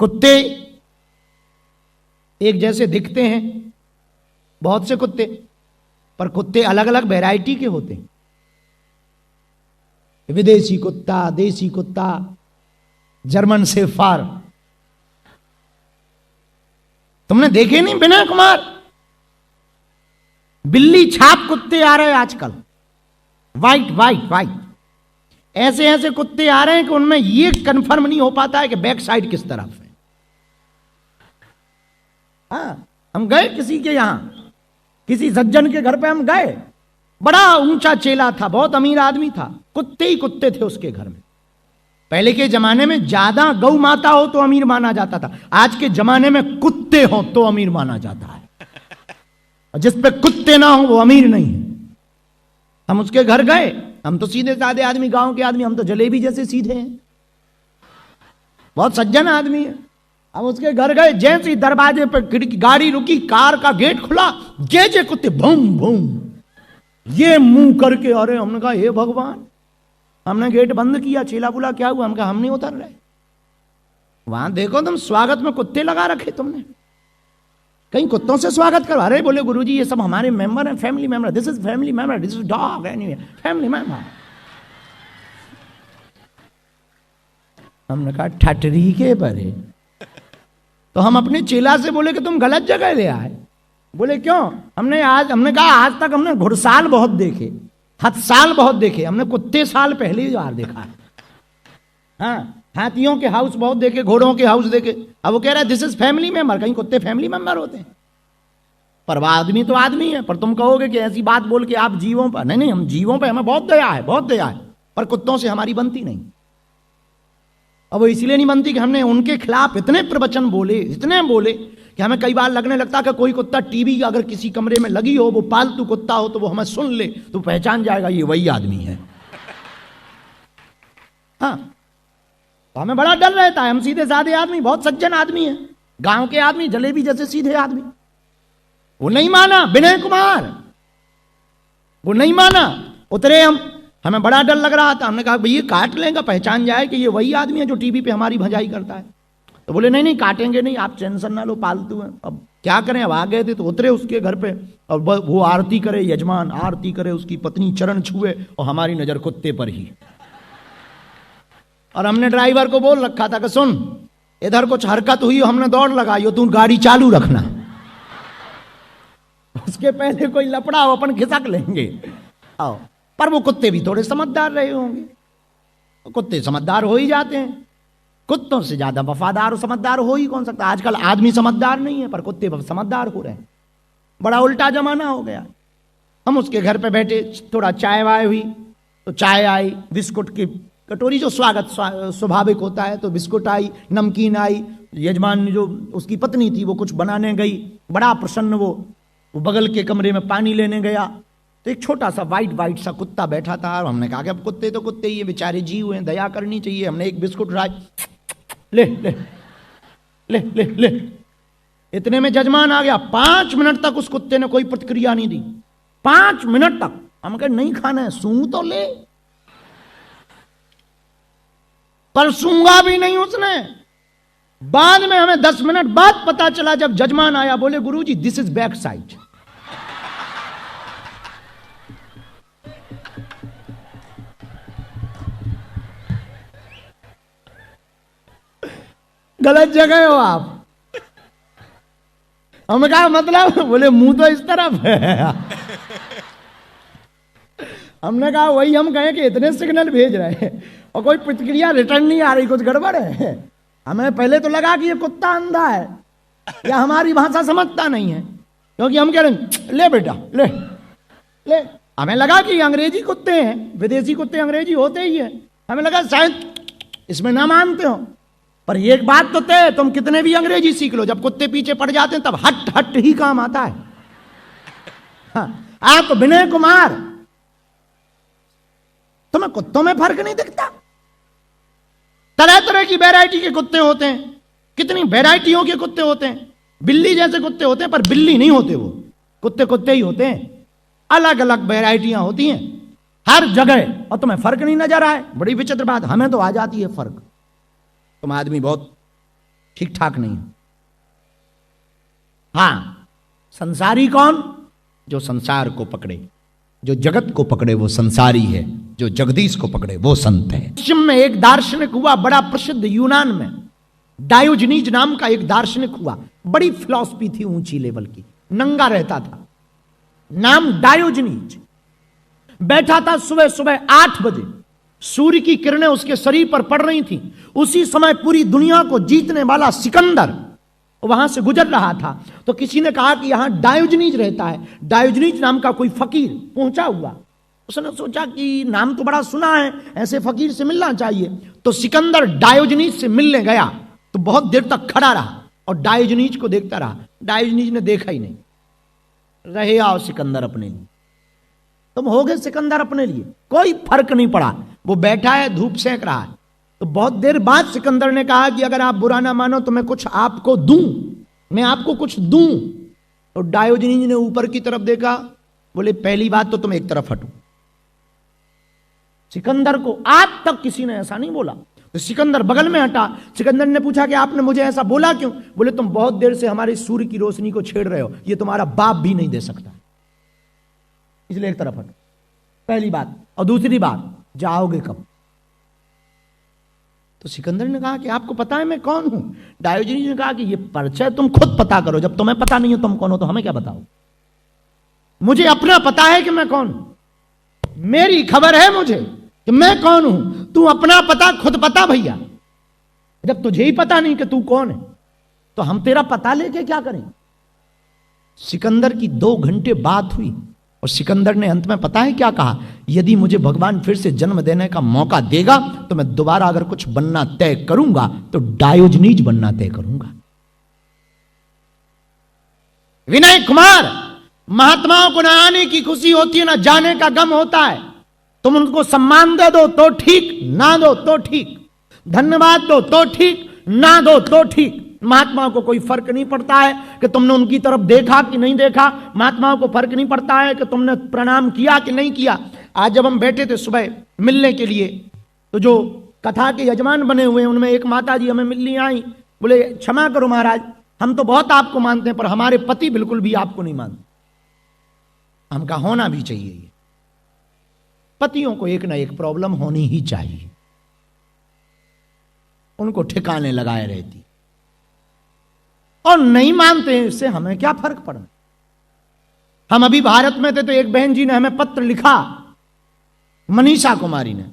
कुत्ते एक जैसे दिखते हैं, बहुत से कुत्ते, पर कुत्ते अलग अलग वैरायटी के होते हैं। विदेशी कुत्ता, देसी कुत्ता, जर्मन शेफर्ड। तुमने देखे नहीं विनय कुमार, बिल्ली छाप कुत्ते आ रहे हैं आजकल, वाइट वाइट वाइट। ऐसे ऐसे कुत्ते आ रहे हैं कि उनमें यह कंफर्म नहीं हो पाता है कि बैक साइड किस तरफ है। हाँ, हम गए किसी के यहां, किसी सज्जन के घर पे हम गए, बड़ा ऊंचा चेला था, बहुत अमीर आदमी था, कुत्ते ही कुत्ते थे उसके घर में। पहले के जमाने में ज्यादा गौ माता हो तो अमीर माना जाता था, आज के जमाने में कुत्ते हो तो अमीर माना जाता है, और जिस पे कुत्ते ना हो वो अमीर नहीं है। हम उसके घर गए, हम तो सीधे साधे आदमी, गांव के आदमी, हम तो जलेबी जैसे सीधे हैं, बहुत सज्जन आदमी है। हम उसके घर गए, जैसे ही दरवाजे पर खिड़की, गाड़ी रुकी, कार का गेट खुला, जे कुत्ते भूम भूम, ये मुंह करके, अरे हमने कहा हे भगवान, हमने गेट बंद किया। चेला बोला क्या हुआ? हम कहा हम नहीं उतर रहे। वहां देखो तुम, स्वागत में कुत्ते लगा रखे तुमने, कहीं कुत्तों से स्वागत करो। अरे बोले गुरुजी ये सब हमारे मेंबर हैं, family member, this is family member, this is dog, anyway family member. हमने कहा ठटरी के बरे। तो हम अपने चेला से बोले कि तुम गलत जगह ले आए। बोले क्यों? हमने कहा आज तक हमने घुड़साल बहुत देखे, हथसाल बहुत देखे, हमने कुत्ते साल पहली बार देखा है। हाँ, हाथियों के हाउस बहुत देखे, घोड़ों के हाउस देखे। अब वो कह रहा है दिस इज फैमिली मेंबर, कहीं कुत्ते फैमिली मेंबर होते हैं? पर वह आदमी तो आदमी है। पर तुम कहोगे कि ऐसी बात बोल के आप जीवों पर, नहीं नहीं, हम जीवों पर हमें बहुत दया है, बहुत दया है, पर कुत्तों से हमारी बनती नहीं। अब वो इसलिए नहीं बनती कि हमने उनके खिलाफ इतने प्रवचन बोले, इतने बोले कि हमें कई बार लगने लगता कि कोई कुत्ता टीवी अगर किसी कमरे में लगी हो, वो पालतू कुत्ता हो, तो वो हमें सुन ले तो पहचान जाएगा ये वही आदमी है। हाँ, तो हमें बड़ा डर रहता है। हम सीधे साधे आदमी, बहुत सज्जन आदमी है, गांव के आदमी, जलेबी जैसे सीधे आदमी। वो नहीं माना विनय कुमार, वो नहीं माना। उतरे हम, हमें बड़ा डर लग रहा था। हमने कहा भैया काट लेंगे, पहचान जाए कि ये वही आदमी है जो टीवी पे हमारी भजाई करता है। तो बोले नहीं नहीं काटेंगे नहीं, आप टेंशन ना लो, पालतू है। अब क्या करें, अब आ गए थे तो उतरे उसके घर पे, और वो आरती करे, यजमान आरती करे, उसकी पत्नी चरण छुए, और हमारी नजर कुत्ते पर ही। और हमने ड्राइवर को बोल रखा था कि सुन, इधर कुछ हरकत हुई हो, हमने दौड़ लगाई हो, तू गाड़ी चालू रखना, उसके पहले कोई लपड़ा हो अपन खिसक लेंगे। आओ, पर वो कुत्ते भी थोड़े समझदार रहे होंगे, कुत्ते समझदार हो ही जाते हैं। कुत्तों से ज्यादा वफादार और समझदार हो ही कौन सकता? आजकल आदमी समझदार नहीं है, पर कुत्ते समझदार हो रहे हैं। बड़ा उल्टा जमाना हो गया। हम उसके घर पे बैठे, थोड़ा चाय वाय हुई, तो चाय आई, बिस्कुट की कटोरी, जो स्वागत स्वाभाविक होता है, तो बिस्कुट आई, नमकीन आई। यजमान जो उसकी पत्नी थी वो कुछ बनाने गई, बड़ा प्रसन्न वो बगल के कमरे में पानी लेने गया, तो एक छोटा सा वाइट सा कुत्ता बैठा था। और हमने कहा कि अब कुत्ते तो कुत्ते ही है, बेचारे जीव हैं, दया करनी चाहिए। हमने एक बिस्कुट उठाया, ले ले ले ले ले, इतने में जजमान आ गया। 5 मिनट तक उस कुत्ते ने कोई प्रतिक्रिया नहीं दी, 5 मिनट तक। हम कहे नहीं खाना है, सूंघ तो ले, पर सूंघा भी नहीं उसने। बाद में हमें 10 मिनट बाद पता चला, जब जजमान आया, बोले गुरुजी दिस इज बैक साइड। गलत जगह हो आप। हमने कहा मतलब? बोले मुंह तो इस तरफ है। हमने कहा वही हम कहें कि इतने सिग्नल भेज रहे हैं और कोई प्रतिक्रिया रिटर्न नहीं आ रही, कुछ गड़बड़ है। हमें पहले तो लगा कि ये कुत्ता अंधा है या हमारी भाषा समझता नहीं है, क्योंकि हम कह रहे हैं ले बेटा ले ले। हमें लगा कि अंग्रेजी कुत्ते हैं, विदेशी कुत्ते अंग्रेजी होते ही हैं। हमें लगा शायद इसमें ना मानते हो। पर एक बात तो तय, तुम कितने भी अंग्रेजी सीख लो, जब कुत्ते पीछे पड़ जाते हैं तब हट हट ही काम आता है। हाँ, आप विनय कुमार, तुम्हें कुत्तों में फर्क नहीं दिखता? तरह तरह की वैरायटी के कुत्ते होते हैं, कितनी वैरायटियों के कुत्ते होते हैं। बिल्ली जैसे कुत्ते होते हैं, पर बिल्ली नहीं होते, वो कुत्ते कुत्ते ही होते हैं। अलग अलग वैरायटियां होती हैं हर जगह, और तुम्हें फर्क नहीं नजर आए। बड़ी विचित्र बात, हमें तो आ जाती है फर्क। तुम आदमी बहुत ठीक ठाक नहीं हो। हां, संसारी कौन? जो संसार को पकड़े, जो जगत को पकड़े वो संसारी है, जो जगदीश को पकड़े वो संत है। पश्चिम में एक दार्शनिक हुआ बड़ा प्रसिद्ध, यूनान में डायोजनीज नाम का एक दार्शनिक हुआ, बड़ी फिलॉसफी थी ऊंची लेवल की, नंगा रहता था, नाम डायोजनीज। बैठा था सुबह सुबह 8 बजे, सूर्य की किरणें उसके शरीर पर पड़ रही थी। उसी समय पूरी दुनिया को जीतने वाला सिकंदर वहां से गुजर रहा था। तो किसी ने कहा कि यहां डायोजनीज रहता है, डायोजनीज नाम का कोई फकीर पहुंचा हुआ। उसने सोचा कि नाम तो बड़ा सुना है, ऐसे फकीर से मिलना चाहिए। तो सिकंदर डायोजनीज से मिलने गया तो बहुत देर तक खड़ा रहा और डायोजनीज को देखता रहा। डायोजनीज ने देखा ही नहीं। रहे आओ सिकंदर अपने लिए, तुम हो गए सिकंदर अपने लिए, कोई फर्क नहीं पड़ा। वो बैठा है, धूप सेंक रहा है। तो बहुत देर बाद सिकंदर ने कहा कि अगर आप बुरा ना मानो तो मैं कुछ आपको दूं, मैं आपको कुछ दूं। तो डायोजनीज ने ऊपर की तरफ देखा, बोले पहली बात तो तुम एक तरफ हटो। सिकंदर को आज तक किसी ने ऐसा नहीं बोला। तो सिकंदर बगल में हटा। सिकंदर ने पूछा कि आपने मुझे ऐसा बोला क्यों? बोले तुम बहुत देर से हमारे सूर्य की रोशनी को छेड़ रहे हो, ये तुम्हारा बाप भी नहीं दे सकता, इसलिए एक तरफ हटो, पहली बात। और दूसरी बात, जाओगे कब? तो सिकंदर ने कहा कि आपको पता है मैं कौन हूं? डायोजनीज ने कहा कि ये परिचय तुम खुद पता करो, जब तुम्हें पता नहीं हो तुम कौन हो तो हमें क्या बताओ? मुझे अपना पता है कि मैं कौन हूं, मेरी खबर है मुझे कि मैं कौन हूं। तू अपना पता खुद पता भैया, जब तुझे ही पता नहीं कि तू कौन है तो हम तेरा पता लेके क्या करें? सिकंदर की 2 घंटे बात हुई और सिकंदर ने अंत में पता है क्या कहा? यदि मुझे भगवान फिर से जन्म देने का मौका देगा तो मैं दोबारा अगर कुछ बनना तय करूंगा तो डायोजनीज बनना तय करूंगा। विनय कुमार, महात्माओं को ना आने की खुशी होती है, ना जाने का गम होता है। तुम उनको सम्मान दे दो तो ठीक, ना दो तो ठीक, धन्यवाद दो तो ठीक, ना दो तो ठीक। महात्माओं को कोई फर्क नहीं पड़ता है कि तुमने उनकी तरफ देखा कि नहीं देखा। महात्माओं को फर्क नहीं पड़ता है कि तुमने प्रणाम किया कि नहीं किया। आज जब हम बैठे थे सुबह मिलने के लिए, तो जो कथा के यजमान बने हुए हैं उनमें एक माता जी हमें मिलने आई। बोले क्षमा करो महाराज, हम तो बहुत आपको मानते हैं पर हमारे पति बिल्कुल भी आपको नहीं मानते। हम कहा होना भी चाहिए, पतियों को एक ना एक प्रॉब्लम होनी ही चाहिए, उनको ठिकाने लगाए रहती। और नहीं मानते हैं, इससे हमें क्या फर्क पड़ा? हम अभी भारत में थे तो एक बहन जी ने हमें पत्र लिखा, मनीषा कुमारी ने,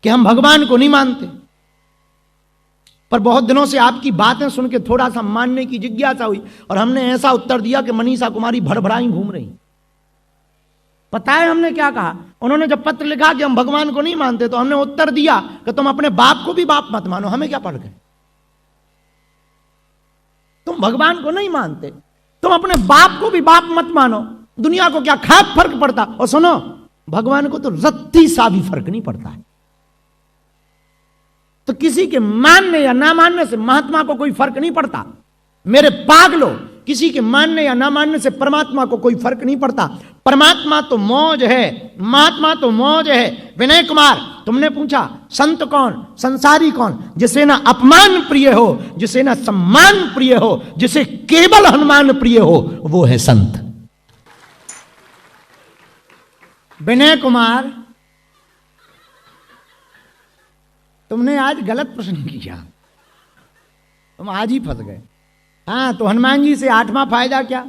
कि हम भगवान को नहीं मानते, पर बहुत दिनों से आपकी बातें सुन के थोड़ा सा मानने की जिज्ञासा हुई और हमने ऐसा उत्तर दिया कि मनीषा कुमारी भड़भड़ाई घूम रही। पता है हमने क्या कहा? उन्होंने जब पत्र लिखा कि हम भगवान को नहीं मानते तो हमने उत्तर दिया कि तुम अपने बाप को भी बाप मत मानो, हमें क्या पड़ गए? तुम भगवान को नहीं मानते, तुम अपने बाप को भी बाप मत मानो, दुनिया को क्या खास फर्क पड़ता? और सुनो, भगवान को तो रत्ती सा भी फर्क नहीं पड़ता है। तो किसी के मानने या ना मानने से महात्मा को कोई फर्क नहीं पड़ता। मेरे पागलों, किसी के मानने या ना मानने से परमात्मा को कोई फर्क नहीं पड़ता। परमात्मा तो मौज है, महात्मा तो मौज है। विनय कुमार, तुमने पूछा संत कौन, संसारी कौन? जिसे ना अपमान प्रिय हो, जिसे ना सम्मान प्रिय हो, जिसे केवल हनुमान प्रिय हो, वो है संत। विनय कुमार, तुमने आज गलत प्रश्न किया, तुम आज ही फंस गए। हाँ, तो हनुमान जी से 8वां फायदा क्या?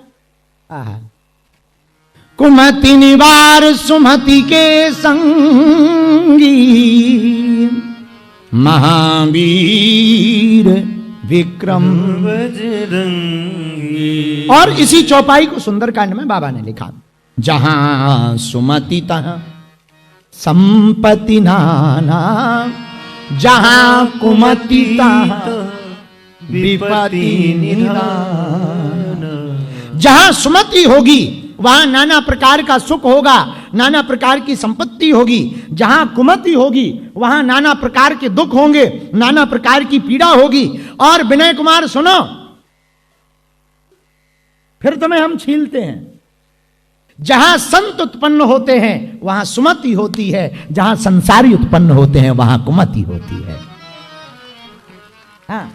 कुमति निवार सुमति के संगी, महावीर विक्रम बजरंगी। और इसी चौपाई को सुंदरकांड में बाबा ने लिखा, जहां सुमति तहां संपत्ति नाना, जहां कुमति तहां विपत्ति निधान। जहां सुमति होगी वहां नाना प्रकार का सुख होगा, नाना प्रकार की संपत्ति होगी। जहां कुमति होगी वहां नाना प्रकार के दुख होंगे, नाना प्रकार की पीड़ा होगी। और विनय कुमार सुनो, फिर तुम्हें हम छीलते हैं। जहां संत उत्पन्न होते हैं वहां सुमति होती है, जहां संसारी उत्पन्न होते हैं वहां कुमति होती है। हाँ,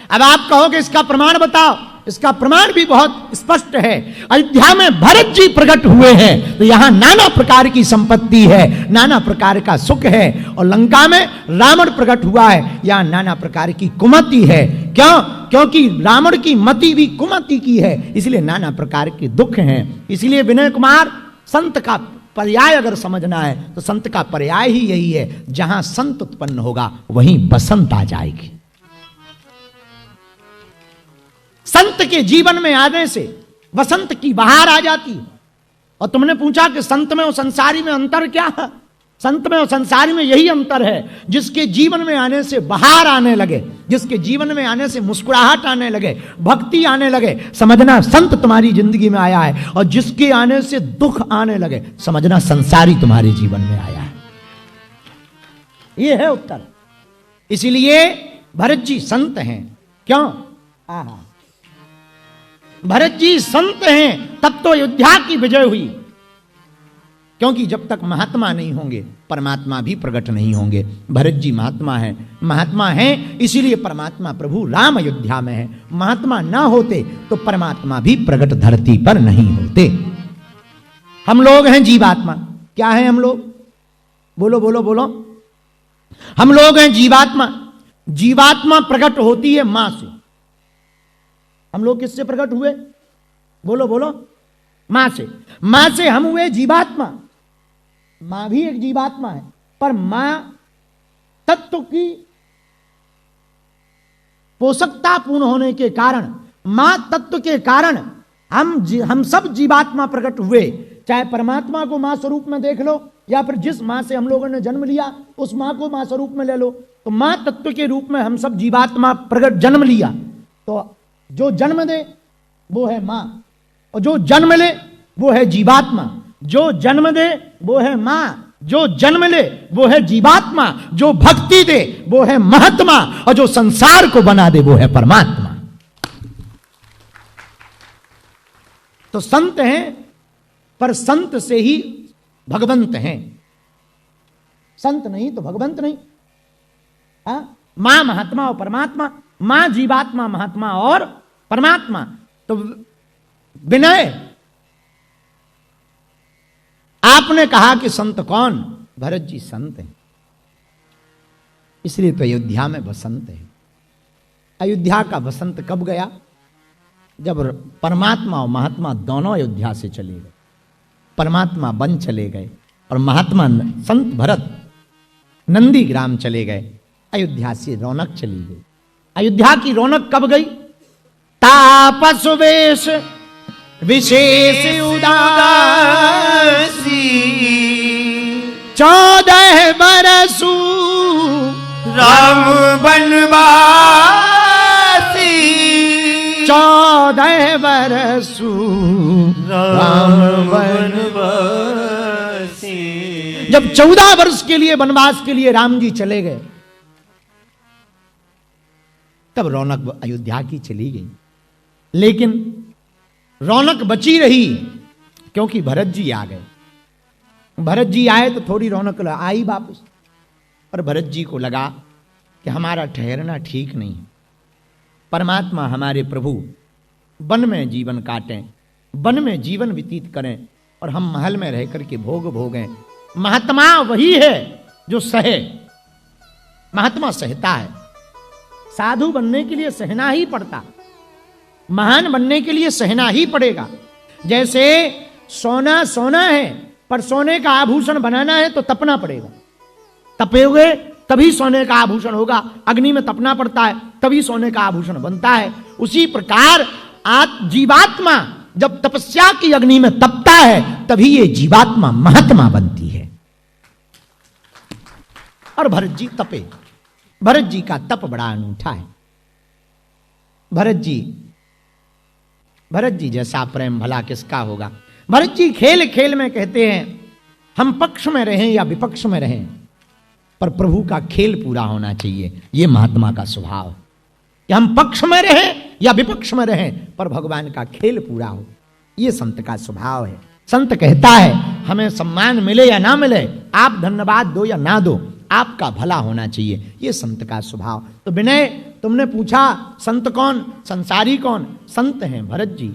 अब आप कहोगे इसका प्रमाण बताओ, इसका प्रमाण भी बहुत स्पष्ट है। अयोध्या में भरत जी प्रकट हुए हैं तो यहां नाना प्रकार की संपत्ति है, नाना प्रकार का सुख है, और लंका में रावण प्रकट हुआ है, यहां नाना प्रकार की कुमति है। क्यों? क्योंकि रावण की मति भी कुमति की है, इसलिए नाना प्रकार के दुख हैं। इसलिए विनय कुमार, संत का पर्याय अगर समझना है तो संत का पर्याय ही यही है, जहां संत उत्पन्न होगा वहीं बसंत आ जाएगी। संत के जीवन में आने से वसंत की बहार आ जाती है। और तुमने पूछा कि संत में और संसारी में अंतर क्या है? संत में और संसारी में यही अंतर है, जिसके जीवन में आने से बहार आने लगे, जिसके जीवन में आने से मुस्कुराहट आने लगे, भक्ति आने लगे, समझना संत तुम्हारी जिंदगी में आया है। और जिसके आने से दुख आने लगे, समझना संसारी तुम्हारे जीवन में आया है। यह है उत्तर। इसलिए भरत जी संत हैं। क्यों? आहा, भरत जी संत हैं, तब तो अयोध्या की विजय हुई। क्योंकि जब तक महात्मा नहीं होंगे परमात्मा भी प्रकट नहीं होंगे। भरत जी महात्मा हैं, महात्मा हैं इसीलिए परमात्मा प्रभु राम अयोध्या में है। महात्मा ना होते तो परमात्मा भी प्रकट धरती पर नहीं होते। हम लोग हैं जीवात्मा। क्या है हम लोग? बोलो बोलो बोलो। हम लोग हैं जीवात्मा। जीवात्मा प्रकट होती है मां से। हम लोग किससे प्रकट हुए? बोलो बोलो। मां से। मां से हम हुए जीवात्मा। मां भी एक जीवात्मा है, पर मां तत्व की पोषकता पूर्ण होने के कारण, मां तत्व के कारण हम सब जीवात्मा प्रकट हुए। चाहे परमात्मा को मां स्वरूप में देख लो, या फिर जिस मां से हम लोगों ने जन्म लिया उस मां को मां स्वरूप में ले लो, तो मां तत्व के रूप में हम सब जीवात्मा प्रकट जन्म लिया। तो जो जन्म दे वो है मां, और जो जन्म ले वो है जीवात्मा। जो जन्म दे वो है मां, जो जन्म ले वो है जीवात्मा, जो भक्ति दे वो है महात्मा, और जो संसार को बना दे वो है परमात्मा। तो संत हैं, पर संत से ही भगवंत हैं। संत नहीं तो भगवंत नहीं। मां महात्मा और परमात्मा, मां जीवात्मा, महात्मा और परमात्मा। तो विनय, आपने कहा कि संत कौन? भरत जी संत हैं, इसलिए तो अयोध्या में बसंत है। अयोध्या का बसंत कब गया? जब परमात्मा और महात्मा दोनों अयोध्या से चले गए। परमात्मा वन चले गए और महात्मा संत भरत नंदीग्राम चले गए। अयोध्या से रौनक चली गई। अयोध्या की रौनक कब गई? तापस वेश विशेष उदासी, 14 बरसु राम बनवासी, 14 बरसु राम बनवासी। जब 14 वर्ष के लिए वनवास के लिए राम जी चले गए, तब रौनक अयोध्या की चली गई। लेकिन रौनक बची रही क्योंकि भरत जी आ गए। भरत जी आए तो थोड़ी रौनक आई वापस। पर भरत जी को लगा कि हमारा ठहरना ठीक नहीं। परमात्मा हमारे प्रभु वन में जीवन काटें, वन में जीवन व्यतीत करें, और हम महल में रह करके भोग भोगें। महात्मा वही है जो सहे। महात्मा सहता है। साधु बनने के लिए सहना ही पड़ता, महान बनने के लिए सहना ही पड़ेगा। जैसे सोना सोना है, पर सोने का आभूषण बनाना है तो तपना पड़ेगा। तपेगे तभी सोने का आभूषण होगा। अग्नि में तपना पड़ता है तभी सोने का आभूषण बनता है। उसी प्रकार जीवात्मा जब तपस्या की अग्नि में तपता है तभी ये जीवात्मा महात्मा बनती है। और भरत जी तपे। भरत जी का तप बड़ा अनूठा है। भरत जी जैसा प्रेम भला किसका होगा। भरत जी खेल खेल में कहते हैं हम पक्ष में रहें या विपक्ष में रहें, पर प्रभु का खेल पूरा होना चाहिए। यह महात्मा का स्वभाव, कि हम पक्ष में रहें या विपक्ष में रहें, पर भगवान का खेल पूरा हो। यह संत का स्वभाव है। संत कहता है हमें सम्मान मिले या ना मिले, आप धन्यवाद दो या ना दो, आपका भला होना चाहिए, ये संत का स्वभाव। तो विनय, तुमने पूछा संत कौन, संसारी कौन? संत हैं भरत जी।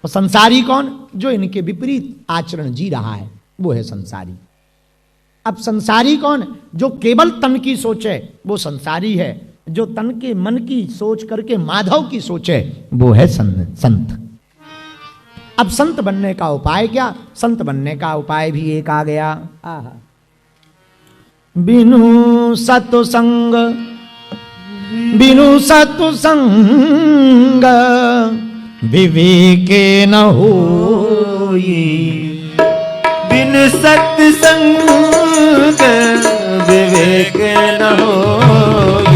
और संसारी कौन? जो इनके विपरीत आचरण जी रहा है, वो है संसारी। अब संसारी कौन? जो केवल तन की सोचे, वो संसारी है। जो तन के मन की सोच करके माधव की सोचे, वो है संत। अब संत बनने का उपाय क्या? संत बनने का उपाय भी एक आ गया। आहा, बिनु सत्संग, बिनु सत्संग विवेके न होई। बिन सत्संग विवेक न होई।